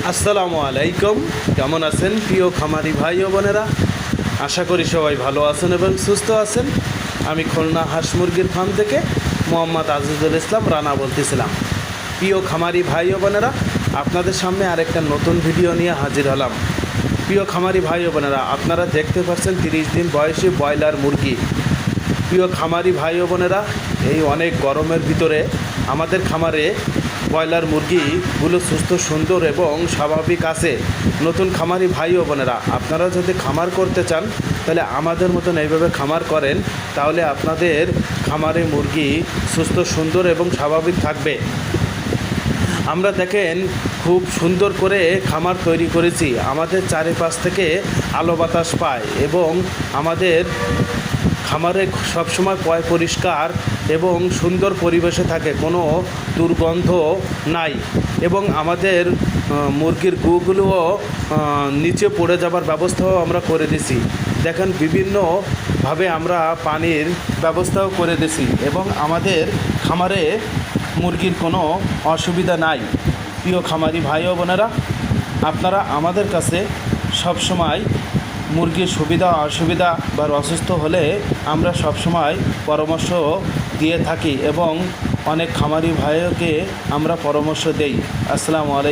আসসালামু আলাইকুম। কেমন আছেন প্রিয় খামারি ভাই ও বোনেরা? আশা করি সবাই ভালো আছেন এবং সুস্থ আছেন। আমি খুলনা হাঁস মুরগির ফার্ম থেকে মোহাম্মদ আজিজুল ইসলাম রানা বলতেছিলাম। প্রিয় খামারি ভাই ও বোনেরা, আপনাদের সামনে আরেকটা নতুন ভিডিও নিয়ে হাজির হলাম। প্রিয় খামারি ভাই ও বোনেরা, আপনারা দেখতে পাচ্ছেন 30 দিন বয়সী ব্রয়লার মুরগি। প্রিয় খামারি ভাই ও বোনেরা, এই অনেক গরমের ভিতরে আমাদের খামারে ব্রয়লার মুরগিগুলো সুস্থ, সুন্দর এবং স্বাভাবিক আছে। নতুন খামারি ভাই ও বোনেরা, আপনারা যদি খামার করতে চান তাহলে আমাদের মতন এইভাবে খামার করেন, তাহলে আপনাদের খামারে মুরগি সুস্থ, সুন্দর এবং স্বাভাবিক থাকবে। আমরা দেখেন খুব সুন্দর করে খামার তৈরি করেছি। আমাদের চারিপাশ থেকে আলো বাতাস পায় এবং আমাদের খামারে সবসময় পরিষ্কার এবং সুন্দর পরিবেশে থাকে, কোনো দুর্গন্ধ নাই। এবং আমাদের মুরগির গুগুলোও নিচে পড়ে যাবার ব্যবস্থাও আমরা করে দিছি। দেখেন বিভিন্নভাবে আমরা পানির ব্যবস্থাও করে দিছি এবং আমাদের খামারে মুরগির কোনো অসুবিধা নাই। প্রিয় খামারি ভাই ও বোনেরা, আপনারা আমাদের কাছে সবসময় মুরগির সুবিধা অসুবিধা বা অসুস্থ হলে আমরা সবসময় পরামর্শ দিয়ে থাকি এবং অনেক খামারি ভাইকে আমরা পরামর্শ দেই। আসসালামু আলাইকুম।